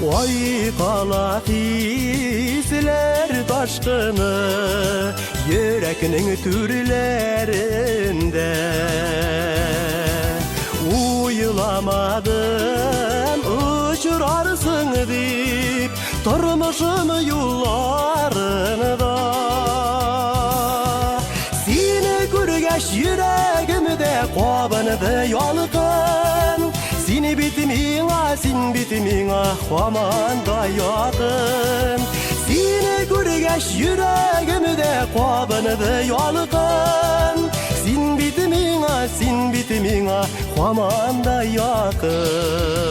Oy qala hisler taşkını yürekinin türlerinde. Uyulamadım uçurarsın deyip durmuşum yollarında. Seni görgeç yüreğimde qobundu yolqın. Seni bitmiğe, sen bitmiğe hamanda yakın. Seni görgeç yüreğimde qobundu yolqın. Sen bitmiğe hamanda yakın.